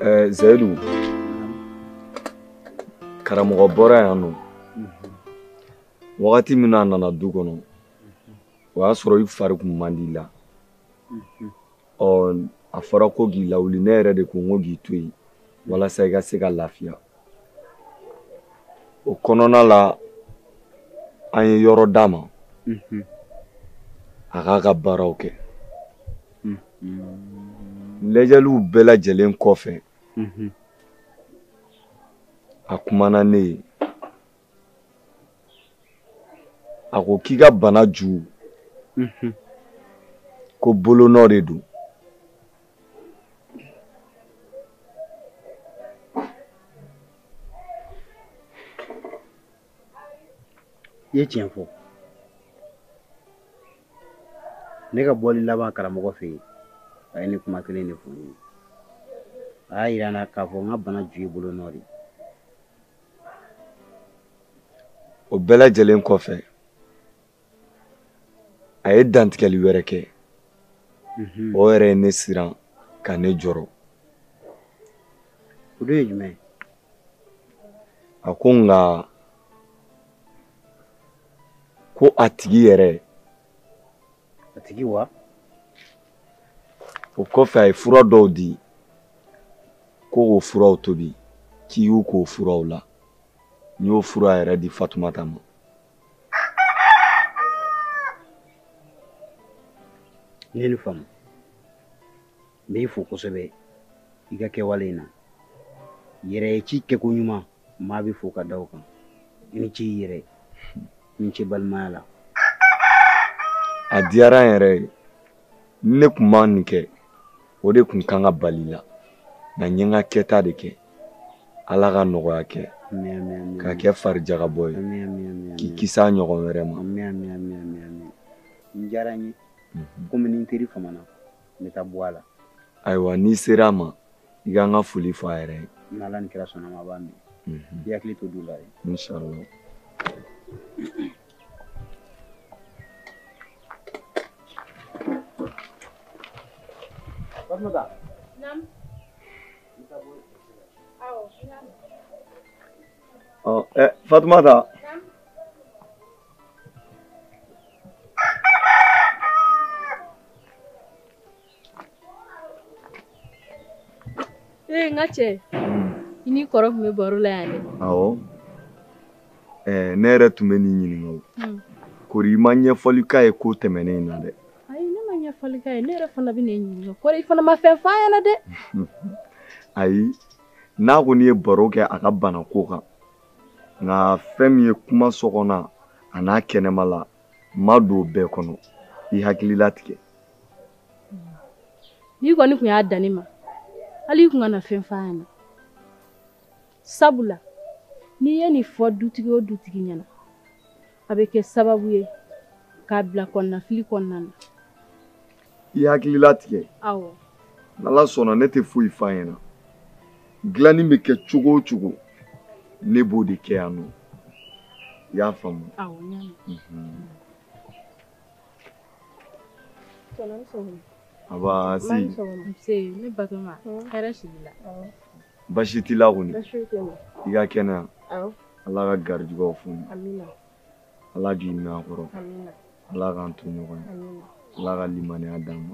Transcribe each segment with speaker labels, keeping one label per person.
Speaker 1: Zaidu karamɔgɔ bɔra yan nɔ wagati min na nana du kɔnɔ o y'a sɔrɔ I fari kun man di la a fɔra ko k'i lawuli ne yɛrɛ de ko n ko k'i to yen walasa I ka se ka lafiya o kɔnɔna la an ye yɔrɔ d'a ma a k'a ka baaraw kɛ lajɛliw bɛɛ lajɛlen kɔfɛ a kumana ne ye a ko k'i ka bana ju ko bolonɔ de don
Speaker 2: ye tiɲɛ fɔ ne ka bɔli laban karamɔgɔ fɛ yen a ye ne kuma kelen de fɔ n ye a y'a yira n na k'a fɔ n ka bana ju ye bolonɔ de
Speaker 1: o bɛɛ lajɛlen kɔfɛ a ye dantigɛli wɛrɛ kɛ o yɛrɛ ye ne siran ka ne jɔrɔ
Speaker 2: o don ye jumɛn
Speaker 1: a ko nka ko a tigi yɛrɛ
Speaker 2: a tigi wa
Speaker 1: o kɔfɛ a ye fura dɔw di ko o furaw tobi k'i y'u k'o furaw la n y'o fura yɛrɛ di Fatumata ma
Speaker 2: ne ni faamu n b'i fo kosɛbɛ I ka kɛwale in na yɛrɛ ye ci kɛko ɲuman maa bɛ fo ka da o kan I ni ce I yɛrɛ I ni ce balimaya la
Speaker 1: a diyara n yɛrɛ ye ne kun ma nin kɛ o de kun kan ka bali la nka n ye n ka kɛta de kɛ Ala ka nɔgɔya kɛ ka kɛ farijagabɔ ye k'i kisi a ɲɔgɔn wɛrɛ ma
Speaker 2: n diyara n ye komi ni n teri famana n bɛ taa bɔ a la
Speaker 1: ayiwa n'i sera a ma I ka n ka foli fɔ a yɛrɛ ye
Speaker 2: n'Ala ni kira sɔnna ma a b'a mɛn I hakili to du la ye
Speaker 1: inshallah
Speaker 2: Fatumata
Speaker 3: Naam.
Speaker 1: Fatumata
Speaker 3: n ka cɛ I ni kɔrɔ tun bɛ baro la yan dɛ
Speaker 1: awɔ ne yɛrɛ tun bɛ nin ɲininka o kori I ma ɲɛfɔli k'a ye ko tɛmɛnen in na dɛ
Speaker 3: ayi ne ma ɲɛfɔli k'a ye ne yɛrɛ fana bɛ na ɲininka kɔrɔ I fana ma fɛn f'a ɲɛna dɛ
Speaker 1: ayi n'a kɔni ye baro kɛ a ka bana ko kan nka fɛn min ye kuma sɔkɔnɔ a n'a kɛnɛma la ma don o bɛɛ kɔnɔ I hakili latigɛ
Speaker 3: n'i kɔni tun y'a dan ne ma hali I kun kana fɛn f'a ɲɛna sabula n'i ye nin fɔ dutigi o dutigi ɲɛna a bɛ kɛ sababu ye k'a bila kɔnɔnafili kɔnɔna na
Speaker 1: I hakili latigɛ
Speaker 3: awɔ
Speaker 1: n'Ala sɔnna ne tɛ foyi f'a ɲɛna dilanni bɛ kɛ cogo o cogo ne b'o de kɛ yan nɔ I y'a faamu
Speaker 3: awɔ n y'a mɛn
Speaker 1: aba si
Speaker 3: ne Batoma hɛrɛ sigi la
Speaker 1: basi t'i la kɔni I ka kɛnɛya Ala ka garijɛgɛw foni Ala k'i mɛn a kɔrɔ Ala k'an to ɲɔgɔn ye Ala ka limaniya d'an ma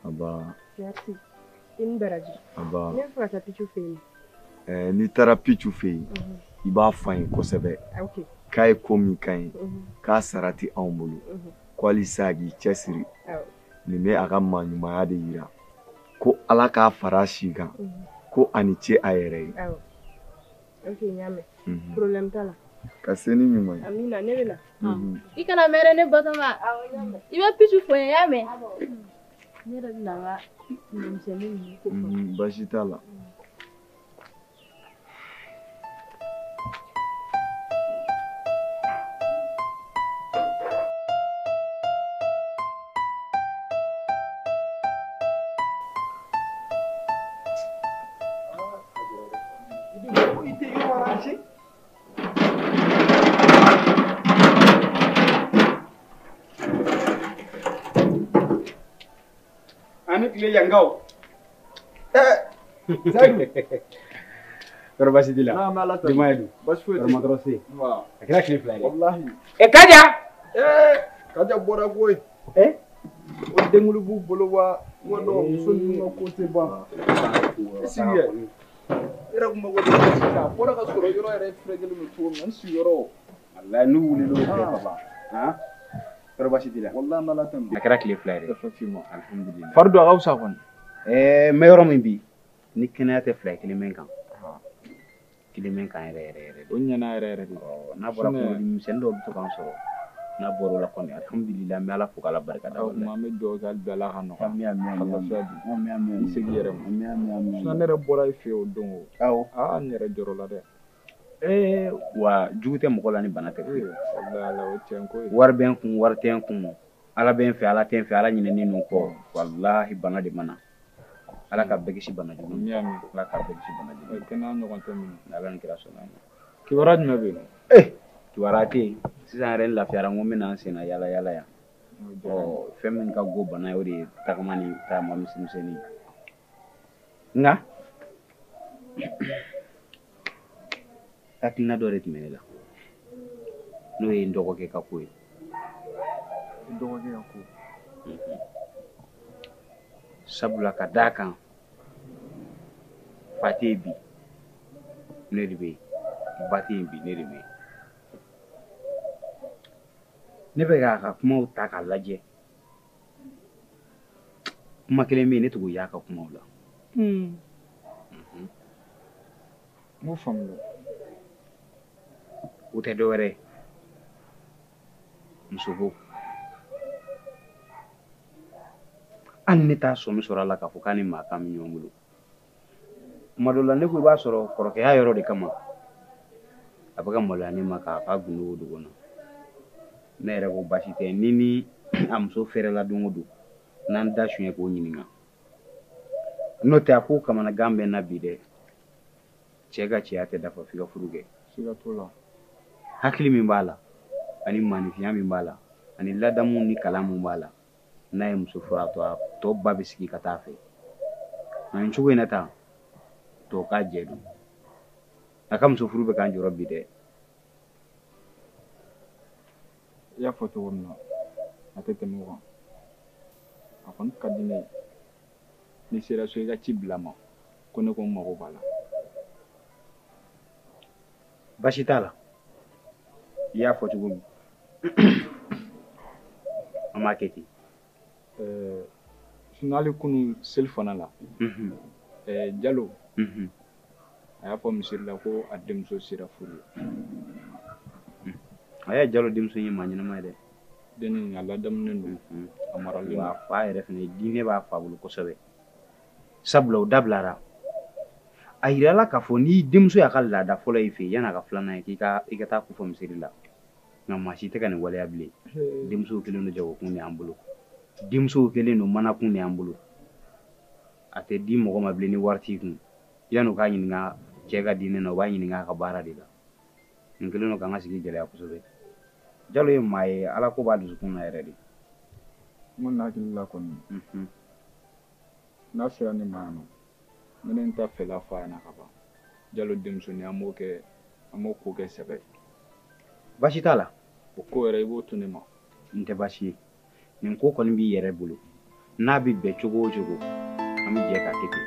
Speaker 1: aba
Speaker 3: I ni baraji
Speaker 1: aba
Speaker 3: ne fɛ ka taa Pichu fɛ yen
Speaker 1: n'i taara Pichu fɛ yen I b'a fɔ an ye kosɛbɛ k'a ye ko min ka ɲi k'a sara tɛ anw bolo ko halisa a k'i cɛsiri nin bɛ a ka maaɲumanya de yira ko Ala k'a fara a si kan ko a ni ce a yɛrɛ ye
Speaker 3: n y'a mɛn problème t'a la
Speaker 1: ka se ni ɲuman ye
Speaker 3: amina ne bɛ na I kana mɛrɛ ne Batoma I bɛ Pichu fɔ n ye i y'a mɛn ne yɛrɛ bɛ na n ka minɛnmisɛnnin ninnu ko fɔ
Speaker 1: basi t'a la
Speaker 4: ani tile yankaw
Speaker 2: Kɔrɔ basi t'i la.
Speaker 4: N'a ma ala ta.
Speaker 2: Juma ye dun?
Speaker 4: Basi foyi
Speaker 2: Kɔrɔ ma dɔrɔn se.
Speaker 4: Waaw.
Speaker 2: A kɛra tile fila ye.
Speaker 4: Wallahi.
Speaker 2: Kaja.
Speaker 4: Kaja bɔra koyi. O denkuli b'u bolo wa? Wa non muso ninnu ka ko tɛ ban. Sigi yɛ. Yɛrɛ kun mago bɛ sisan. A bɔra ka sɔrɔ yɔrɔ yɛrɛ fɛrɛkɛlen don cogo min na n sigiyɔrɔ.
Speaker 2: Walayi n'u wulila o bɛɛ ka ban. Kɔrɔ basi t'i la.
Speaker 4: Wallahi n'ala tɛ
Speaker 2: A kɛra tile fila ye dɛ.
Speaker 4: Effectivement.
Speaker 2: Alhamdulillah.
Speaker 4: Fari don a ka fisa kɔni.
Speaker 2: N bɛ yɔrɔ min bi ni kɛnɛya tɛ fila ye kelen bɛ n kan. Kelen bɛ n kan yɛrɛ yɛrɛ yɛrɛ de.
Speaker 4: O ɲɛna yɛrɛ yɛrɛ de.
Speaker 2: N'a bɔra misɛnnin dɔw bɛ to k'an sɔrɔ. N'a bɔra o la kɔni alhamdulillah n bɛ ala fo k'ala barika da.
Speaker 4: Maa n bɛ dugawu kɛ hali bi ala ka nɔgɔya.
Speaker 2: Ami ami ami.
Speaker 4: Lafiya di.
Speaker 2: Ami ami ami.
Speaker 4: I segi yɛrɛ ma.
Speaker 2: Ami ami ami.
Speaker 4: Sisan ne yɛrɛ bɔra i fɛ yen o don o.
Speaker 2: Awɔ.
Speaker 4: N yɛrɛ jɔrɔ la dɛ.
Speaker 2: Wa jugu tɛ mɔgɔ la ni bana tɛ.
Speaker 4: Wallahi ala o tiɲɛ ko ye.
Speaker 2: Wari bɛ n kun wari tɛ n kun. Ala bɛ n fɛ ala tɛ n fɛ ala ɲinɛnen ninnu kɔ. Wallahi bana de mana. Ala ka bɛɛ kisi bana jugu.
Speaker 4: Ami ami.
Speaker 2: Ala ka bɛɛ kisi bana jugu.
Speaker 4: Kɛnɛya ɲɔgɔn tɛ min.
Speaker 2: Ala ni kira sɔnna ma.
Speaker 4: Kibaruya jumɛn bɛ yen?
Speaker 2: Kibaruya tɛ yen. Sisan yɛrɛ n lafiyara n ko n bɛna n sen na yala yala yan. Fɛn min ka go bana ye o de ye tagama ni taama misɛnnin. Nka hakilina dɔ de tun bɛ ne la n'o ye n dɔgɔkɛ ka ko ye.
Speaker 4: Dɔgɔkɛ ka ko.
Speaker 2: Sabula ka d'a kan fa tɛ yen bi ne de bɛ yen ba tɛ yen bi ne de bɛ yen. Ne bɛ k'a ka kumaw ta k'a lajɛ kuma kelen bɛ yen ne tugu y'a ka kumaw la.
Speaker 4: N b'o faamuya.
Speaker 2: O tɛ dɔwɛrɛ ye muso ko hali ne t'a sɔmi sɔrɔ a la k'a fɔ k'a ni maa kan bɛ ɲɔgɔn bolo. Tuma dɔ la ne ko i b'a sɔrɔ kɔrɔkɛya yɔrɔ de kama a bɛ ka maloya ne ma k'a ka gundo o dogo na. Ne yɛrɛ ko baasi tɛ ni a muso fɛrɛla don o don n'an da suɲɛ k'o ɲininka n'o tɛ a ko kamanagan bɛ n na bi dɛ cɛ ka cɛya tɛ dafa f'i ka furu kɛ.
Speaker 4: Siga t'o la.
Speaker 2: Hakili min b'a la ani maanifinya min b'a la ani ladamu ni kalan min b'a la n'a ye muso furu a tɔ ba bɛ sigi ka taa fɛ nka nin cogo in na tan tɔ k'a jɛ don a ka muso furu bɛ k'an jɔrɔ bi dɛ.
Speaker 4: I y'a fɔ cogo min na a tɛ tɛmɛ o kan a kɔni ka di ne ye ni sera so i ka ci bila ma ko ne ko n mago b'a la.
Speaker 2: Baasi t'a la i y'a fɔ cogo min an b'a kɛ ten.
Speaker 4: Hali kunun seli fana la Jalo a y'a fɔ misiri la ko a denmuso sera furu ye.
Speaker 2: A y'a Jalo denmuso ye maa ɲɛnama ye dɛ.
Speaker 4: Den a ladamunen don a maralen don.
Speaker 2: A fa yɛrɛ fana diinɛ b'a fa bolo kosɛbɛ sabula o dabilara a yirala k'a fɔ ni denmuso y'a ka laada fɔlɔ y'i fɛ yan'a ka filanan ye k'i ka taa ko fɔ misiri la nka maa si tɛ ka nin waleya bilen. Denmusow kelen don jagokun de y'an bolo denmusow kelen don manakun de y'an bolo a tɛ di mɔgɔ ma bilen ni wari t'i kun yan'u k'a ɲininka cɛ ka diinɛ na u b'a ɲininka a ka baara de la nin kelen don k'an ka sigi gɛlɛya kosɛbɛ. Jalo ye maa ye ala ko b'a dusukun na yɛrɛ de.
Speaker 4: Mun hakili la kɔni n'a sera ne ma yan nɔ ne n ta fɛla f'a ɲɛna ka ban Jalo denmusonin an b'o ko kɛ sɛbɛ.
Speaker 2: Baasi t'a la.
Speaker 4: O ko yɛrɛ i b'o to ne ma.
Speaker 2: N tɛ baasi ye nin ko kɔni b'i yɛrɛ bolo n'a bɛ bɛn cogo o cogo an bɛ jɛ k'a kɛ ten.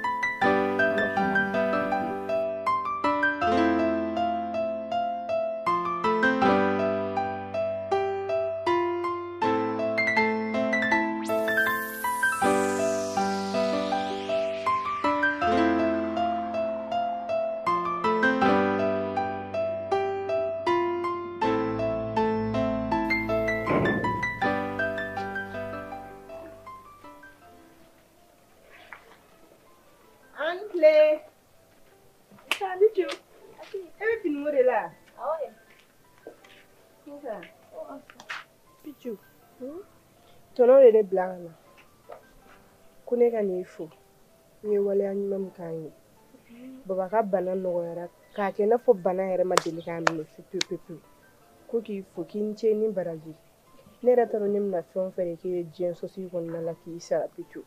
Speaker 5: Tɔnɔ de ne bila ka na ko ne ka n'i fo n ye waleya ɲuman min k'an ye baba ka bana nɔgɔyara k'a kɛ i n'a fɔ bana yɛrɛ ma deli k'a minɛ pewu ko k'i fo k'i ni ce ni baraji ne yɛrɛ t'a dɔn ne bɛna fɛn o fɛn de k'i ye diɲɛ sɔsigi kɔnɔna la k'i sara pewu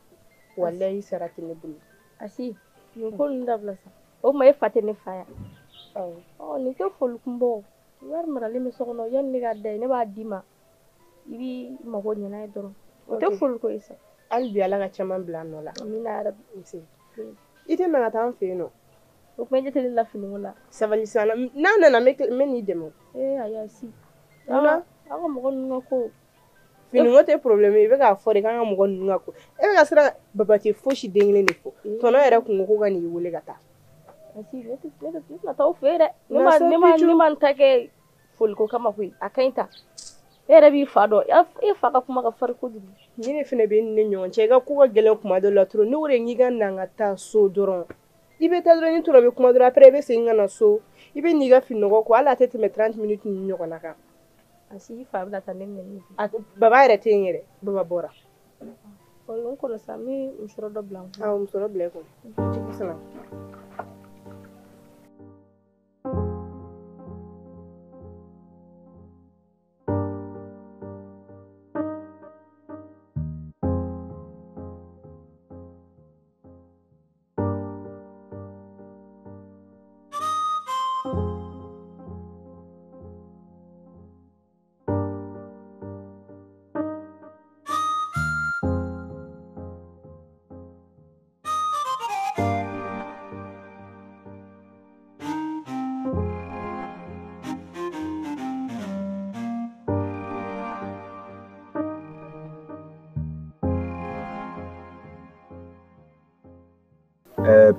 Speaker 5: walayi i sara tɛ ne bolo.
Speaker 3: Asi nin ko ninnu dabila sa o tuma e fa tɛ ne fa ya nin tɛ foli kunbɔ wari maralen bɛ so kɔnɔ yanni ne ka da ye ne b'a d'i ma i b'i mago ɲɛna ye dɔrɔn o tɛ foli ko ye sa
Speaker 5: hali bi ala ka caman bila a nɔ la
Speaker 3: amina yarabi
Speaker 5: i tɛ na ka taa an fɛ yen nɔ
Speaker 3: o kuma e tɛ ne la finiko la
Speaker 5: sabali san n'a nana n bɛ n'i dɛmɛ
Speaker 3: ayi si
Speaker 5: munna
Speaker 3: aw ka mɔgɔ ninnu ka ko
Speaker 5: finiko tɛ problème i bɛ k'a fɔ de k'an ka mɔgɔ ninnu ka ko e bɛ ka siran babati fosi den kelen de fɔ tɔnɔ yɛrɛ kun ko ka n'i wele ka taa
Speaker 3: asi ne tɛna taa o fɛ yen dɛ ne ma n ta kɛ foliko kama koyi a ka ɲi ta e yɛrɛ b'i fa dɔn e fa ka kuma ka farin kojugu
Speaker 5: ni ne fana bɛ ni ne ɲɔgɔn cɛ i ka ko ka gɛlɛn kuma dɔ la trop ne o de ɲi ka na ka taa so dɔrɔn i bɛ taa dɔrɔn ni tora bɛ kuma dɔrɔn après i bɛ segin ka na so i bɛ n'i ka finɔgɔ ko hali a tɛ tɛmɛ 30 minutes ni ɲɔgɔn na kan
Speaker 3: asi i fa bɛ taa ne nɛni
Speaker 5: baba yɛrɛ tɛ yen yɛrɛ baba bɔra
Speaker 3: n kɔrɔ sa n bɛ musɔrɔ dɔ bila n kun
Speaker 5: awɔ musɔrɔ bila i kun salam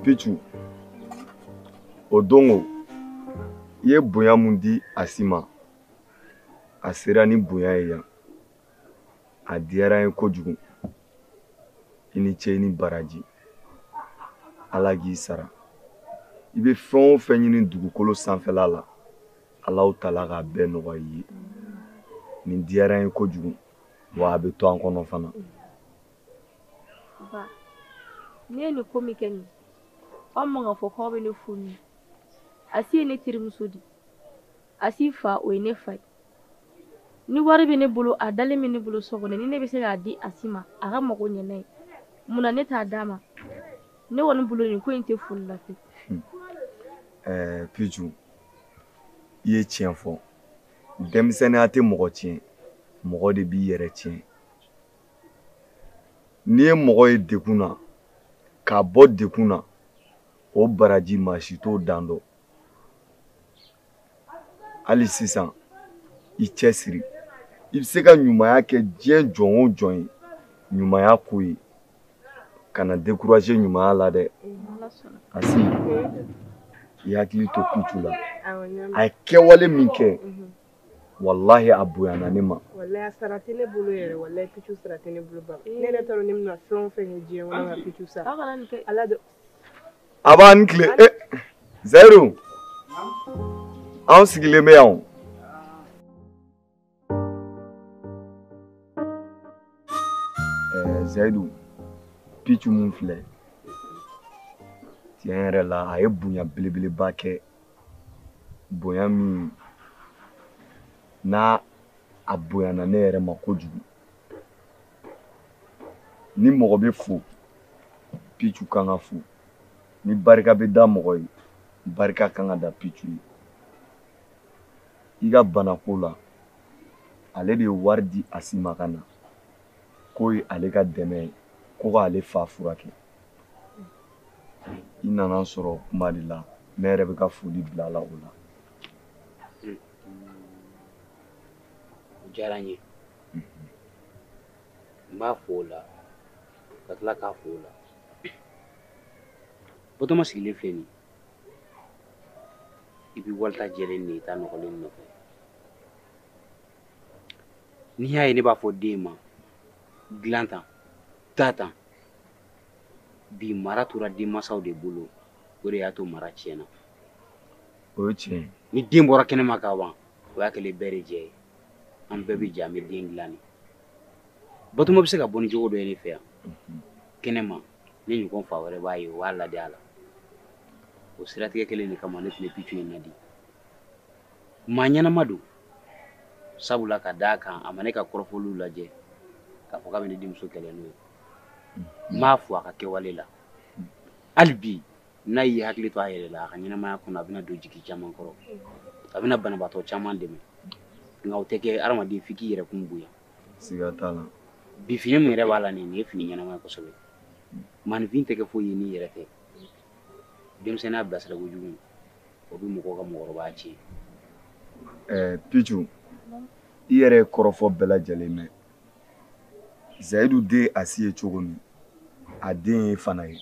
Speaker 1: Pichu o dongo i ye bonya mun di Asi ma a sera ni bonya ye yan a diyara n ye kojugu i ni ce i ni baraji ala k'i sara i bɛ fɛn o fɛn ɲini dugukolo sanfɛla la Alahu Taala k'a bɛɛ nɔgɔya i ye nin diyara n ye kojugu wa a bɛ to an kɔnɔ fana
Speaker 3: ba ne ye nin ko min kɛ nin aw man ka fɔ k'aw bɛ ne fo nin Asi ye ne terimuso di Asi fa o ye ne fa ye ni wari bɛ ne bolo a dalen bɛ ne bolo so kɔnɔ ni ne bɛ se k'a di Asi ma a ka mago ɲɛ n'a ye munna ne t'a d'a ma ne kɔni bolo nin ko in tɛ foli la
Speaker 1: Pichu i ye tiɲɛ fɔ denmisɛnninya tɛ mɔgɔ tiɲɛ mɔgɔ de b'i yɛrɛ tiɲɛ n'i ye mɔgɔ ye dekun na k'a bɔ dekun na o baraji maa si t'o dan dɔn hali sisan i cɛsiri i bɛ se ka ɲumanya kɛ diɲɛ jɔn o jɔn ye ɲumanya ko ye kana décourager ɲumanya la dɛ Asi i hakili to Pichu la a ye kɛwale min kɛ wallahi a bonyana ne ma
Speaker 5: wallahi a sara tɛ ne bolo yɛrɛ wallahi Pichu sara tɛ ne bolo ba ne yɛrɛ t'a dɔn ne bɛna fɛn o fɛn kɛ diɲɛ kɔnɔ ka Pichu sara ala de
Speaker 1: a b'a ni tile Zayiru anw sigilen bɛ yan Zayidu Pichu mun filɛ tiɲɛ yɛrɛ la a ye bonya belebeleba kɛ bonya min n'a a bonyana ne yɛrɛ ma kojugu ni mɔgɔ bɛ fo Pichu kan ka fo ni barika bɛ da mɔgɔ ye barika kan ka da Pichu ye i ka banako la ale de ye wari di Asi ma ka na k'o ye ale ka dɛmɛ ye ko k'ale fa furakɛ i nana sɔrɔ kuma de la ne yɛrɛ bɛ ka foli bila a la o la
Speaker 2: o diyara n ye n b'a fo o la ka tila k'a fo o la Batɔɔma sigilen filɛ nin i bɛ walita jɛlen nin i ta nɔgɔlen nɔfɛ n'i y'a ye ne b'a fɔ den ma dilan tan ta tan bi mara tora denmansaw de bolo o de y'a to mara tiɲɛna
Speaker 1: o ye tiɲɛ ye
Speaker 2: ni den bɔra kɛnɛma ka ban o y'a kɛlen bɛɛ de jɛ ye an bɛɛ bɛ jɛ an bɛ den dilan ni Batɔɔma bɛ se ka bɔ ni cogo dɔ ye ne fɛ yan kɛnɛma ne ɲɔgɔn fa wɛrɛ b'a ye o b'a ladiya a la o siratigɛ kelen de kama ne tun bɛ Pichu in nadi maa ɲɛnama don sabula ka d'a kan a ma ne ka kɔrɔfɔliw lajɛ k'a fɔ k'a bɛ ne denmuso kɛlɛ n'o ye n b'a fo a ka kɛwale la hali bi n'a y'i hakili to a yɛrɛ la a ka ɲɛnamaya kɔnɔ a bɛna don jigi caman kɔrɔ a bɛna banabaatɔ caman dɛmɛ nka o tɛ kɛ adamaden f'i k'i yɛrɛ kun bonya
Speaker 1: siga t'a la
Speaker 2: bi fini min yɛrɛ b'a la nin ye fini ɲɛnama kosɛbɛ maninfin tɛ kɛ foyi ye n'i yɛrɛ tɛ denmisɛnninya bilasira kojugu o bɛ mɔgɔw ka mɔgɔkɔrɔbaya tiɲɛ
Speaker 1: Pichu i yɛrɛ ye kɔrɔfɔ bɛɛ lajɛlen mɛn Zayidu den Asi ye cogo min a den ye fana ye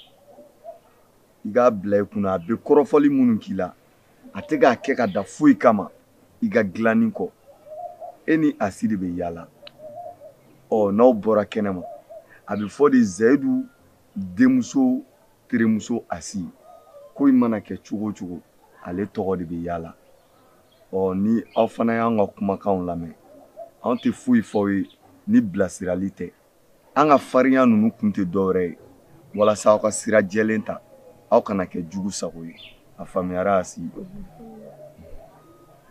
Speaker 1: i k'a bila i kunna a bɛ kɔrɔfɔli minnu k'i la a tɛ k'a kɛ ka da foyi kama i ka dilanni kɔ e ni Asi de bɛ yaala n'aw bɔra kɛnɛma a bɛ fɔ de Zayidu denmuso terimuso Asi ko in mana kɛ cogo o cogo ale tɔgɔ de bɛ yaala ni aw fana y'an ka kumakanw lamɛn anw tɛ foyi fɔ ye ni bilasirali tɛ an ka farinya ninnu kun tɛ dɔwɛrɛ ye walasa aw ka sira jɛlen ta aw kana kɛ jugu sago ye a faamuyara Asi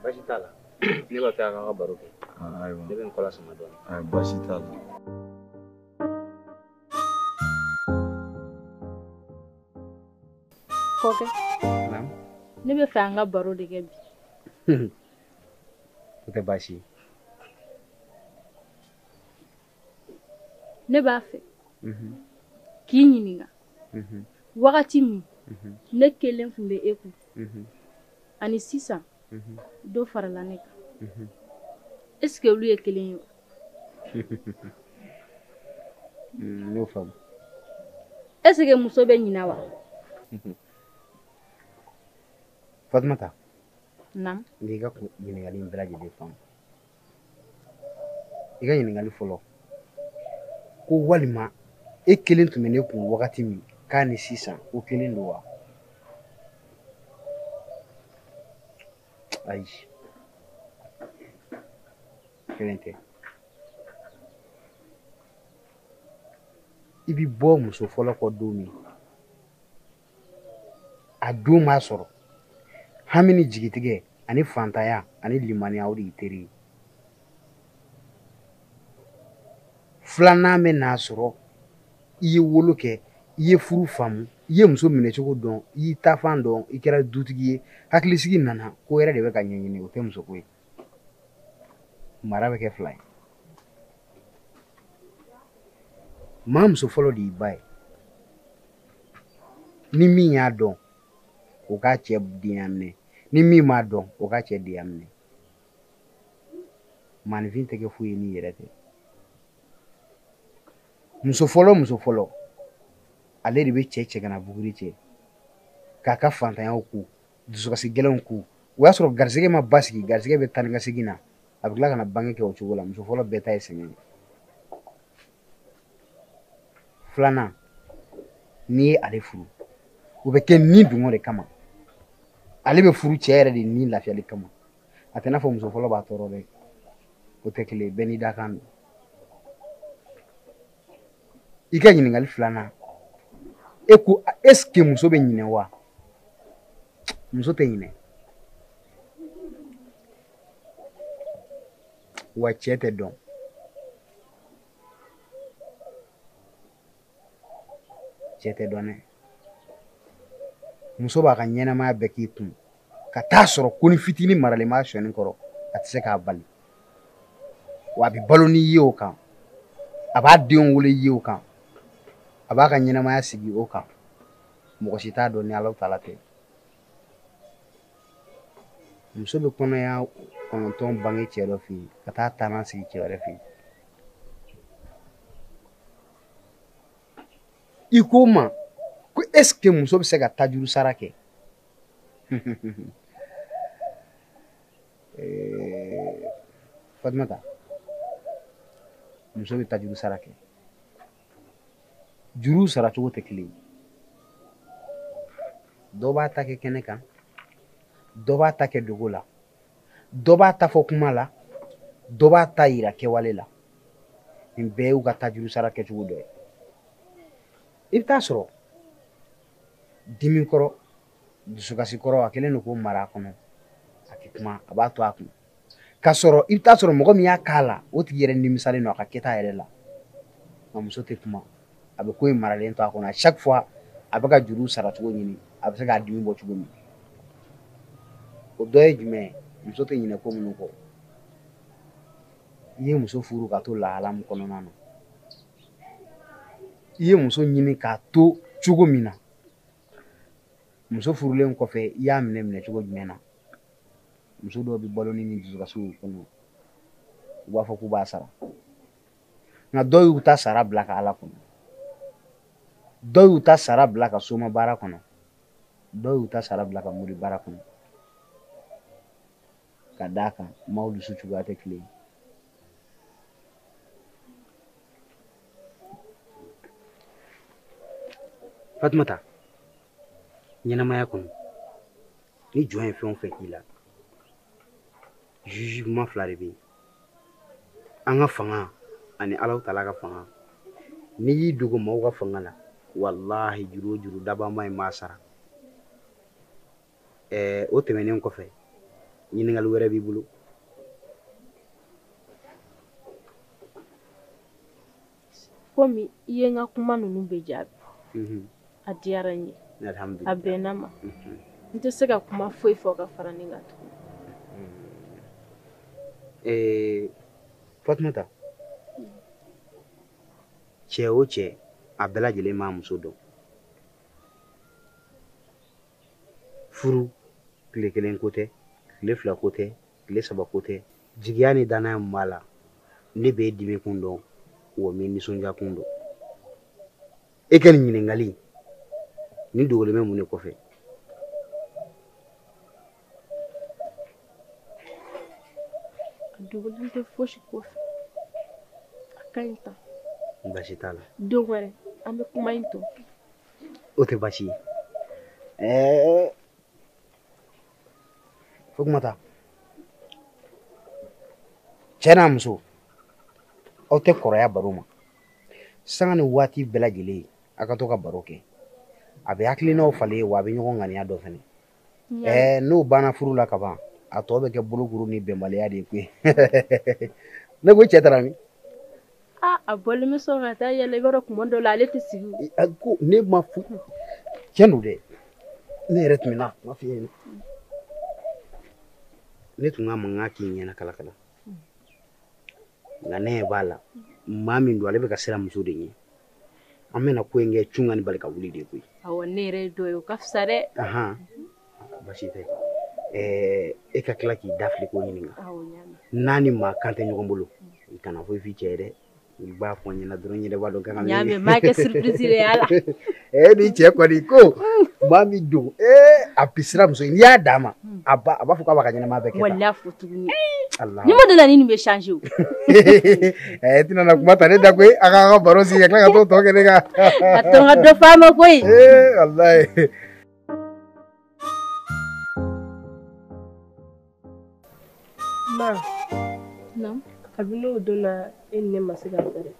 Speaker 2: basi t'a la ne b'a fɛ a ka baro kɛ
Speaker 1: ayiwa
Speaker 2: ne bɛ n kɔla sama dɔɔnin
Speaker 1: basi t'a la
Speaker 3: kɔkɛ ne bɛ fɛ an ka baro de kɛ bi
Speaker 2: o tɛ baasi ye
Speaker 3: ne b'a fɛ k'i ɲininka wagati min ne kelen tun bɛ e kun ani sisan dɔ farala ne kan est-ce que olu ye kelen ye wa
Speaker 2: n y'o faamu
Speaker 3: est-ce que muso bɛ ɲina wa
Speaker 2: Fatumata
Speaker 3: naamu
Speaker 2: n y'i ka ɲininkali in bɛɛ lajɛlen faamu i ka ɲininkali fɔlɔ ko walima e kelen tun bɛ ne kun wagati min k'a ni sisan o kelen don wa ayi kelen tɛ i bi bɔ muso fɔlɔ kɔ don min a don b'a sɔrɔ hami ni jigitigɛ ani fantanya ani limaniya o de y'i teri ye filanan bɛ n'a sɔrɔ i ye wolo kɛ i ye furu faamu i ye muso minɛcogo dɔn i y'i taafan dɔn i kɛra dutigi ye hakilisigi nana ko wɛrɛ de bɛ ka ɲɛɲini o tɛ musoko ye mara bɛ kɛ fila ye maa muso fɔlɔ de y'i ba ye ni min y'a dɔn o k'a cɛ denya minɛ ni min m'a dɔn o k'a cɛ denya minɛ maninfin tɛ kɛ foyi ye n'i yɛrɛ tɛ muso fɔlɔ ale de bɛ cɛ cɛ kana buguri cɛ k'a ka fantanyaw ku dusukasi gɛlɛnw ku o y'a sɔrɔ garisɛgɛ ma basigi garisɛgɛ bɛ taa ni ka segin na a bɛ tila ka na bange kɛ o cogo la muso fɔlɔ bɛɛ ta ye sɛgɛn ye filanan n'i ye ale furu o bɛ kɛ ni dungo de kama ale bɛ furu cɛ yɛrɛ de ni lafiyali kama a tɛ n'a fɔ muso fɔlɔ b'a tɔɔrɔ dɛ o tɛ kelen bɛɛ n'i dakan don i ka ɲininkali filanan e ko est-ce que muso bɛ ɲinɛ wa muso tɛ ɲinɛ wa cɛ tɛ dɔn cɛ tɛ dɔn dɛ muso b'a ka ɲɛnamaya bɛɛ k'i kun ka taa sɔrɔ ko ni fitinin maralen b'a sɔnni kɔrɔ a tɛ se k'a bali wa a bɛ balo n'i ye o kan a b'a denw wolo i ye o kan a b'a ka ɲɛnamaya sigi o kan mɔgɔ si t'a dɔn ni Alahu Taala tɛ muso bɛ kɔnɔya 9 bange cɛ dɔ fɛ yen ka taa 10 sigi cɛ wɛrɛ fɛ yen i ko ma ko est-ce que muso bɛ se ka tajuru sara kɛ Fatumata muso bɛ tajuru sara kɛ juru sara cogo tɛ kelen ye dɔ b'a ta kɛ kɛnɛ kan dɔ b'a ta kɛ dogo la dɔ b'a ta fɔ kuma la dɔ b'a ta yira kɛwale la nin bɛɛ y'u ka tajuru sara kɛcogo dɔ ye i bɛ taa sɔrɔ dimi kɔrɔ dusukasi kɔrɔ a kɛlen don k'o mara a kɔnɔ a tɛ kuma a b'a to a kun ka sɔrɔ i bɛ taa sɔrɔ mɔgɔ min y'a k'a la o tigi yɛrɛ nimisalen don a ka kɛta yɛrɛ la nka muso tɛ kuma a bɛ ko in maralen to a kɔnɔ à chaque fois a bɛ ka juru sara cogo ɲini a bɛ se k'a dimi bɔ cogo min o dɔ ye jumɛn ye muso tɛ ɲinɛ ko minnu kɔ i ye muso furu ka to lahala min kɔnɔna na i ye muso ɲini k'a to cogo min na muso furulen kɔfɛ i y'a minɛ cogo jumɛn na muso dɔw bɛ balo ni dusukasiw kɔnɔ u b'a fɔ k'u b'a sara nka dɔw y'u ta sara bila ka Ala kɔnɔ dɔw y'u ta sara bila ka soma baara kɔnɔ dɔw y'u ta sara bila ka mori baara kɔnɔ ka d'a kan maaw dusu cogoya tɛ kelen ye Fatumata ɲɛnamaya kɔnɔ ni jɔn ye fɛn o fɛn k'i la jugement fila de bɛ yen an ka fanga ani Alahu Taala ka fanga n'i y'i dogo maaw ka fanga la wallahi juru o juru dabama in b'a sara o tɛmɛnen kɔfɛ ɲininkali wɛrɛ b'i bolo
Speaker 3: komi i ye n ka kuma ninnu bɛɛ jaabi a diyara n ye a bɛnna ma n tɛ se ka kuma foyi fɔ ka fara ne kan tuguni
Speaker 2: Fatumata cɛ o cɛ a bɛɛ lajɛlen m'a muso dɔn furu tile kelen ko tɛ tile fila ko tɛ tile saba ko tɛ jigiya ni danaya min b'a la ne b'e dimi kun dɔn wa n bɛ nisɔndiya kun dɔn e ka nin ɲininkali nin dogolen bɛ mun de kɔfɛ
Speaker 3: a dogolen tɛ fosi kɔfɛ a ka ɲi tan
Speaker 2: basi t'a la
Speaker 3: don wɛrɛ an bɛ kuma in to
Speaker 2: o tɛ basi ye Fatumata cɛ n'a muso aw tɛ kɔrɔya baro ma sanga ni waati bɛɛ lajɛlen a ka to ka baro kɛ a bɛ hakilinaw falen wa a bɛ ɲɔgɔn ŋaniya dɔ fɛnɛ n'o banna furu la ka ban a tɔ bɛ kɛ bolokuru ni bɛnbaliya de ye koyi ne ko cɛ taara min
Speaker 3: a bɔlen bɛ sɔrɔ ka taa yɛlɛ i b'a dɔn kuma dɔw la ale tɛ sigi
Speaker 2: ko ne ma fu tiɲɛ don dɛ ne yɛrɛ tun bɛ na ma f'i ye ne tun ka mankan k'i ɲɛna kalakala nka ne b'a la maa min don ale bɛ ka siran muso de ɲɛ an bɛna ko in kɛ cunga ni bali ka wuli de koyi
Speaker 3: awɔ ne yɛrɛ ye dɔ ye o ka fisa dɛ
Speaker 2: basi tɛ e ka tila k'i da fili ko ɲininka n'a ni maa kan tɛ ɲɔgɔn bolo i kana foyi f'i cɛ ye dɛ i b'a fɔ n ɲɛna dɔrɔn n yɛrɛ b'a dɔn kan ka min
Speaker 3: ɲaamɛ m'a kɛ surprise de y'a la
Speaker 2: ni cɛ kɔni ko maa min don a bisira muso n'i y'a d'a ma a b'a fɔ k'a b'a ka ɲɛnama bɛɛ kɛ tan
Speaker 3: walahi fo tuguni ni mo deli la ni nin bɛ changer o
Speaker 2: tɛna na kuma ta ne da koyi a k'an ka baro sigi ka tila ka t'o tɔ kɛ ne kan
Speaker 3: a to n ka dɔ f'a ma koyi
Speaker 2: walahi
Speaker 5: ma
Speaker 3: naamu
Speaker 5: kabini o don na e ni ne ma se ka bɛrɛ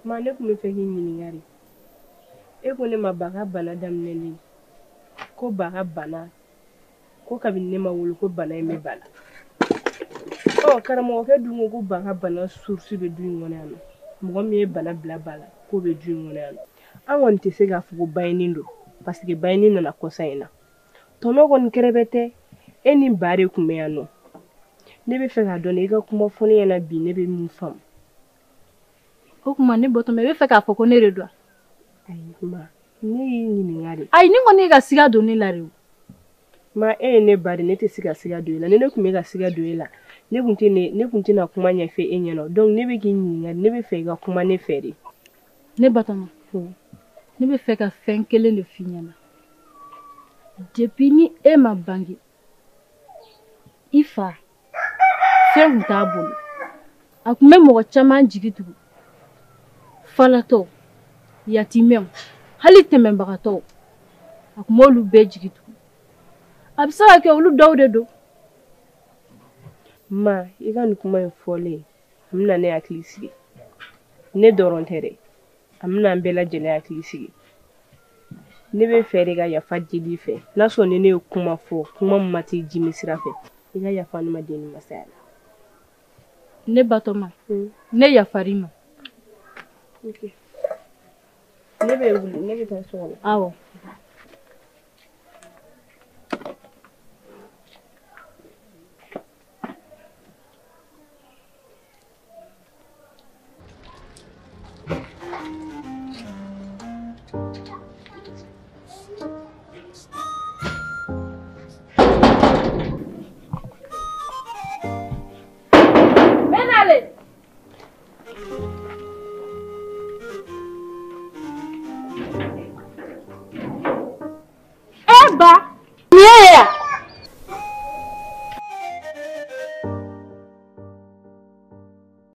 Speaker 5: ma ne tun bɛ fɛ k'i ɲininka de e ko ne ma ba ka bana daminɛlen ko ba ka bana ko kabini ne ma wolo ko bana in bɛ ba la karamɔgɔkɛ dun ko ba ka bana source bɛ du in kɔnɔ yan nɔ mɔgɔ min ye bana bila ba la k'o bɛ du in kɔnɔ yan nɔ an kɔni tɛ se k'a fɔ ko bayini don parce que bayini nana kɔsa in na tɔnɔ kɔni kɛrɛfɛ tɛ e ni ba de tun bɛ yan nɔ ne bɛ fɛ k'a dɔn i ka kuma fɔ ne ɲɛna bi ne bɛ min faamu
Speaker 3: o tuma ne bɔtɔmɛ i bɛ fɛ k'a fɔ ko ne de don
Speaker 5: ayi ma ne y'i ɲininka de
Speaker 3: ayi ne kɔni ye ka siga don ne la de
Speaker 5: ma e ye ne ba de ne tɛ se ka siga don e la ni ne tun bɛ ka siga don e la ne tun tɛna kuma ɲɛfɛ e ɲɛna donc ne bɛ k'i ɲininka ne bɛ fɛ i ka kuma ne fɛ de
Speaker 3: ne batɔma ne bɛ fɛ ka fɛn kelen de f'i ɲɛna depuis ni e ma bange i fa fɛn tun t'a bolo a tun bɛ mɔgɔ caman jigi tugu falatɔw yatimɛw hali tɛmɛbagatɔw a tun b'olu bɛɛ jigi tugu a bɛ se ka kɛ olu dɔw de don
Speaker 5: ma i ka nin kuma in fɔlen a bɛna ne hakili sigi ne dɔrɔn tɛ dɛ a bɛna an bɛɛ lajɛlen hakili sigi ne bɛ fɛ de ka yafa deli fɛ n'a sɔrɔ ni ne ye kuma fɔ kuma min ma t'i jimi sira fɛ i ka yafa ne ma den ni masaya la
Speaker 3: ne batɔma ne yafari ma
Speaker 5: ne bɛ wuli ne bɛ taa so kɔnɔ
Speaker 3: awɔ Nin ye yan